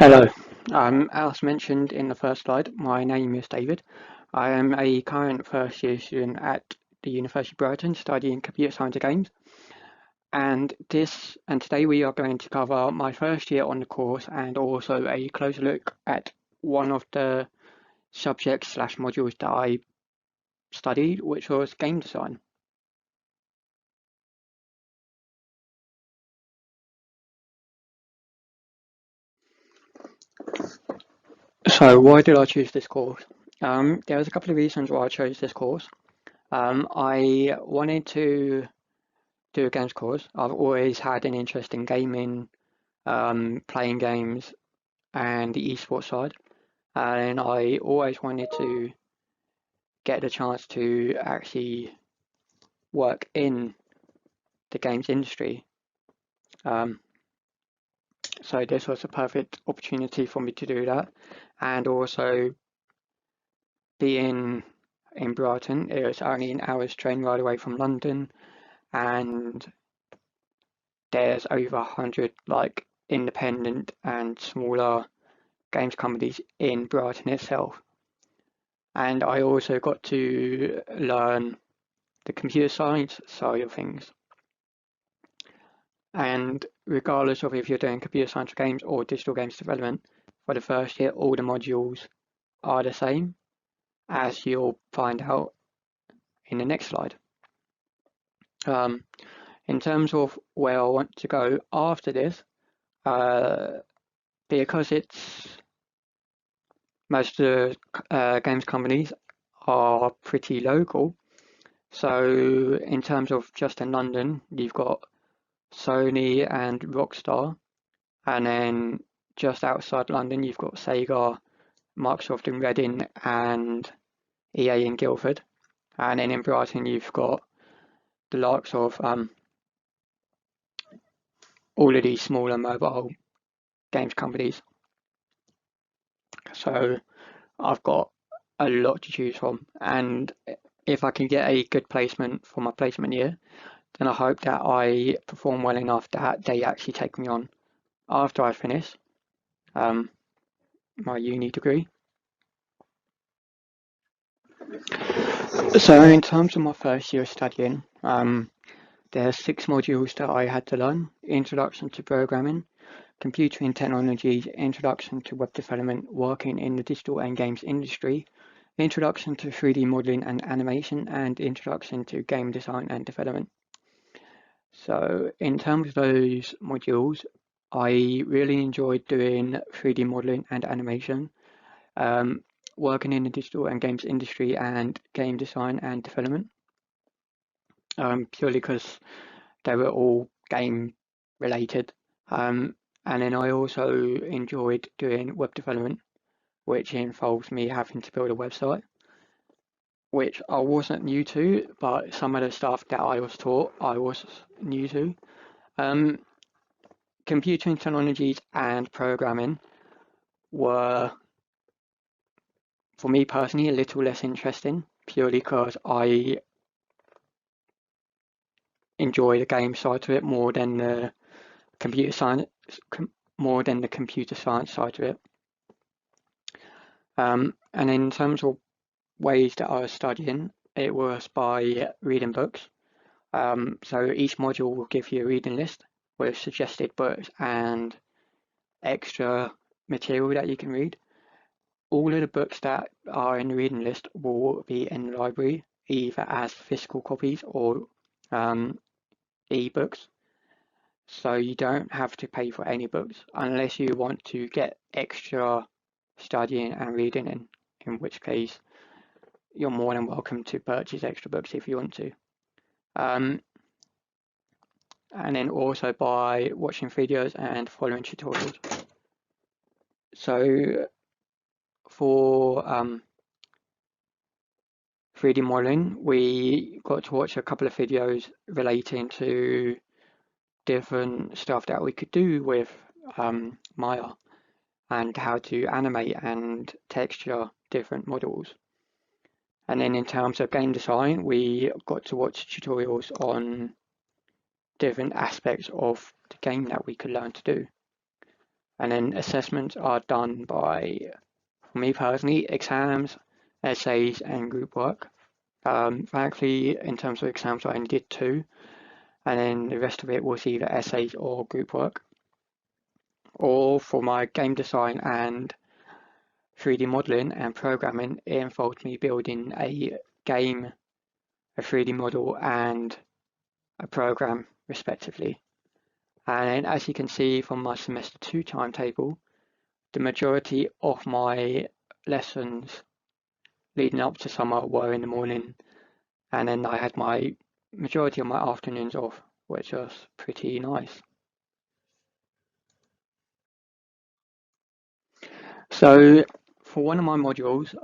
Hello. As mentioned in the first slide, my name is David. I am a current first year student at the University of Brighton studying computer science and games. And today we are going to cover my first year on the course and also a closer look at one of the subjects/modules that I studied, which was game design. So why did I choose this course? There was a couple of reasons why I chose this course. I wanted to do a games course. I've always had an interest in gaming, playing games, and the esports side, and I always wanted to get the chance to actually work in the games industry. So this was a perfect opportunity for me to do that, and also being in Brighton, it was only an hour's train ride away from London, and there's over 100 like independent and smaller games companies in Brighton itself. And I also got to learn the computer science side of things. And regardless of if you're doing computer science games or digital games development, for the first year, all the modules are the same, as you'll find out in the next slide. In terms of where I want to go after this, because most of the games companies are pretty local. So in terms of just in London, you've got Sony and Rockstar, and then just outside London, you've got Sega, Microsoft in Reading, and EA in Guildford. And then in Brighton, you've got the likes of all of these smaller mobile games companies. So I've got a lot to choose from, and if I can get a good placement for my placement year, then I hope that I perform well enough that they actually take me on after I finish my uni degree. So in terms of my first year of studying, there are 6 modules that I had to learn: Introduction to Programming, Computing Technologies, Introduction to Web Development, Working in the Digital and Games Industry, Introduction to 3D Modeling and Animation, and Introduction to Game Design and Development. So in terms of those modules, I really enjoyed doing 3D modeling and animation, working in the digital and games industry, and game design and development, purely because they were all game related. And then I also enjoyed doing web development, which involves me having to build a website, which I wasn't new to, but some of the stuff that I was taught I was new to. Computing technologies and programming were, for me personally, a little less interesting, purely because I enjoy the game side to it more than the computer science, computer science side to it. And in terms of ways that I was studying, it was by reading books. So each module will give you a reading list with suggested books and extra material that you can read. All of the books that are in the reading list will be in the library, either as physical copies or e-books. So you don't have to pay for any books unless you want to get extra studying and reading in which case you're more than welcome to purchase extra books if you want to. And then also by watching videos and following tutorials. So for 3D modeling, we got to watch a couple of videos relating to different stuff that we could do with Maya and how to animate and texture different models. And then in terms of game design, we got to watch tutorials on different aspects of the game that we could learn to do. And then assessments are done by, for me personally, exams, essays, and group work. Frankly, in terms of exams, I only did 2, and then the rest of it was either essays or group work. Or for my game design and 3D modeling and programming, it involved me building a game, a 3D model, and a program, respectively. And then, as you can see from my semester 2 timetable, the majority of my lessons leading up to summer were in the morning, and then I had my majority of my afternoons off, which was pretty nice. So for one of my modules,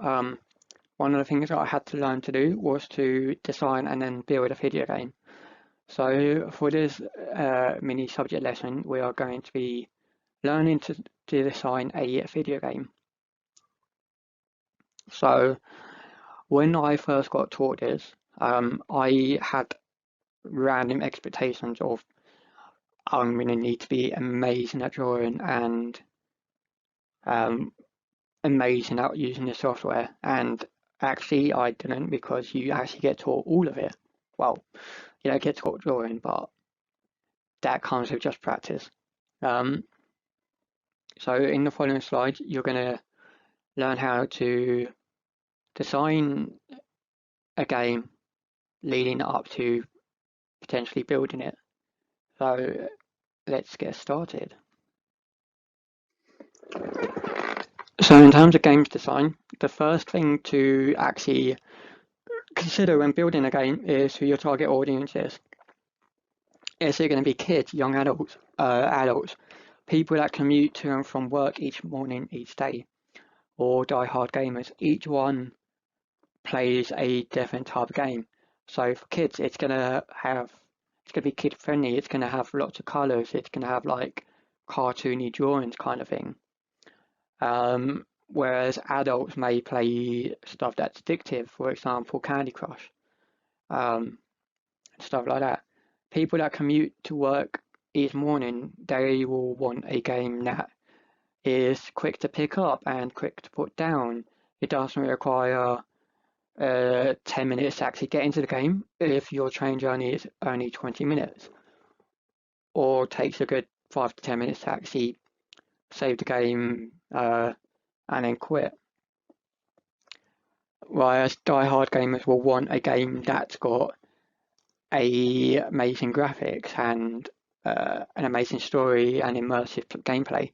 one of the things that I had to learn to do was to design and then build a video game. So for this mini subject lesson, we are going to be learning to design a video game. So when I first got taught this, I had random expectations of I'm going to need to be amazing at drawing and amazing at using the software. And actually, I didn't, because you actually get taught all of it. Well, you don't get taught drawing, but that comes with just practice. So in the following slides, you're going to learn how to design a game leading up to potentially building it. So let's get started. So in terms of games design, the first thing to actually consider when building a game is who your target audience is. Is it going to be kids, young adults, people that commute to and from work each morning, each day, or die-hard gamers? Each one plays a different type of game. So for kids, it's gonna be kid friendly. It's gonna have lots of colors. It's gonna have like cartoony drawings kind of thing. Whereas adults may play stuff that's addictive, for example, Candy Crush, stuff like that. People that commute to work each morning, they will want a game that is quick to pick up and quick to put down. It doesn't require 10 minutes to actually get into the game if your train journey is only 20 minutes, or takes a good 5 to 10 minutes to actually save the game and then quit. Whereas die-hard gamers will want a game that's got amazing graphics and an amazing story and immersive gameplay.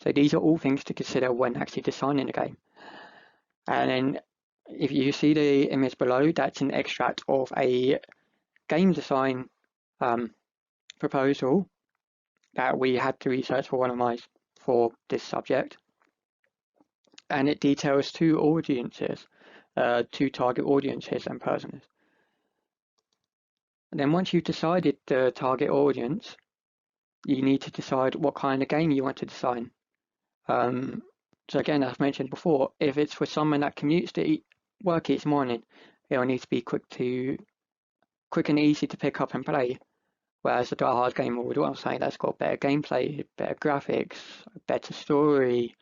So these are all things to consider when actually designing a game. And then if you see the image below, that's an extract of a game design proposal that we had to research for this subject. And it details 2 audiences, 2 target audiences and personas. And then once you've decided the target audience, you need to decide what kind of game you want to design. So again, as mentioned before, if it's for someone that commutes to work each morning, it'll need to be quick and easy to pick up and play. Whereas a die-hard game would want something that's got better gameplay, better graphics, a better story,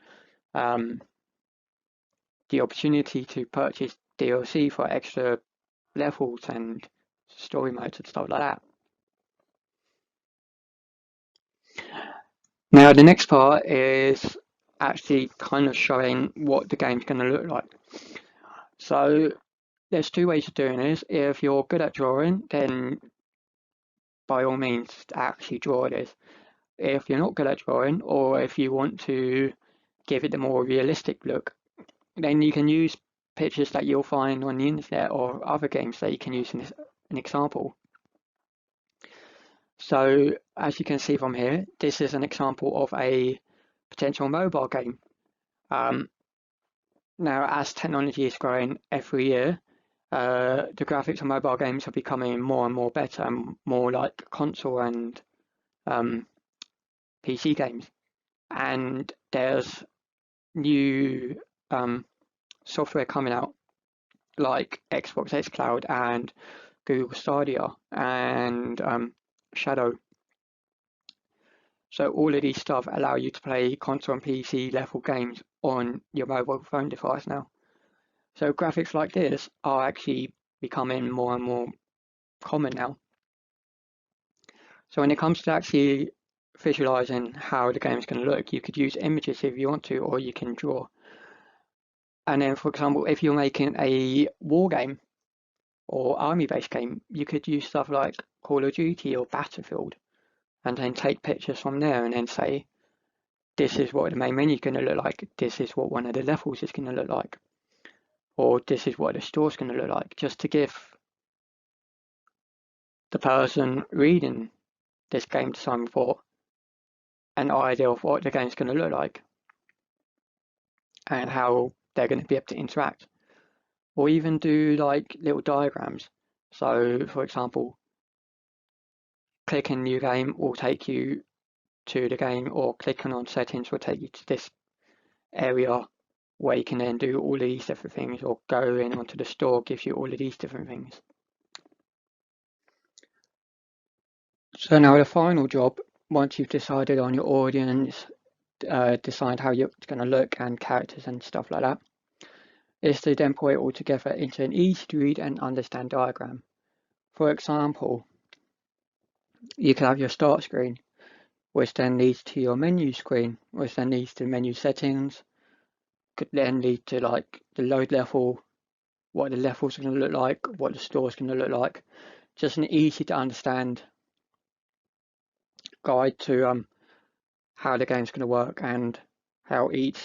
the opportunity to purchase DLC for extra levels and story modes and stuff like that. Now the next part is actually kind of showing what the game's going to look like. So there's 2 ways of doing this. If you're good at drawing, then by all means actually draw this. If you're not good at drawing, or if you want to give it a more realistic look, then you can use pictures that you'll find on the internet or other games that you can use in an example. So as you can see from here, this is an example of a potential mobile game. Now, as technology is growing every year, the graphics on mobile games are becoming more and more better and more like console and PC games. And there's new software coming out like Xbox xCloud and Google Stadia and Shadow. So all of these stuff allow you to play console and PC level games on your mobile phone device now. So graphics like this are actually becoming more and more common now. So when it comes to actually visualizing how the game is going to look, you could use images if you want to, or you can draw. And then, for example, if you're making a war game or army-based game, you could use stuff like Call of Duty or Battlefield, and then take pictures from there and then say, this is what the main menu is going to look like, this is what one of the levels is going to look like, or this is what the store is going to look like, just to give the person reading this game design report an idea of what the game is going to look like and how they're going to be able to interact. Or even do like little diagrams. So, for example, clicking new game will take you to the game, or clicking on settings will take you to this area where you can then do all of these different things, or go in onto the store gives you all of these different things. So now the final job, once you've decided on your audience, decide how you're going to look and characters and stuff like that, is to then put it all together into an easy to read and understand diagram. For example, you can have your start screen, which then leads to your menu screen, which then leads to menu settings, could then lead to like the load level, what the levels are going to look like, what the store is going to look like. Just an easy to understand guide to how the game's going to work and how each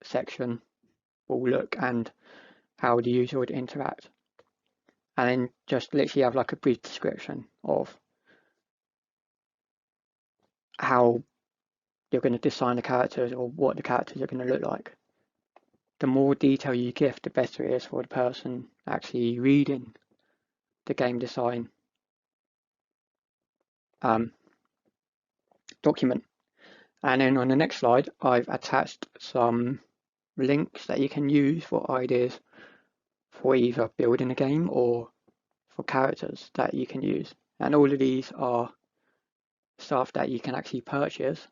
section will look and how the user would interact. And then just literally have like a brief description of how you're going to design the characters or what the characters are going to look like. The more detail you give, the better it is for the person actually reading the game design document. And then on the next slide, I've attached some links that you can use for ideas for either building a game or for characters that you can use. And all of these are stuff that you can actually purchase,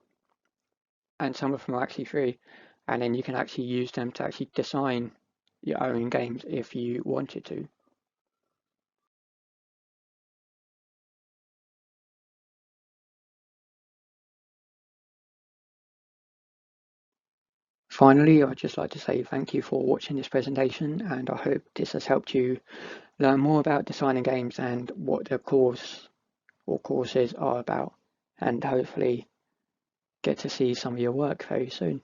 and some of them are actually free, and then you can actually use them to actually design your own games if you wanted to. Finally, I'd just like to say thank you for watching this presentation, and I hope this has helped you learn more about designing games and what the course or courses are about, and hopefully get to see some of your work very soon.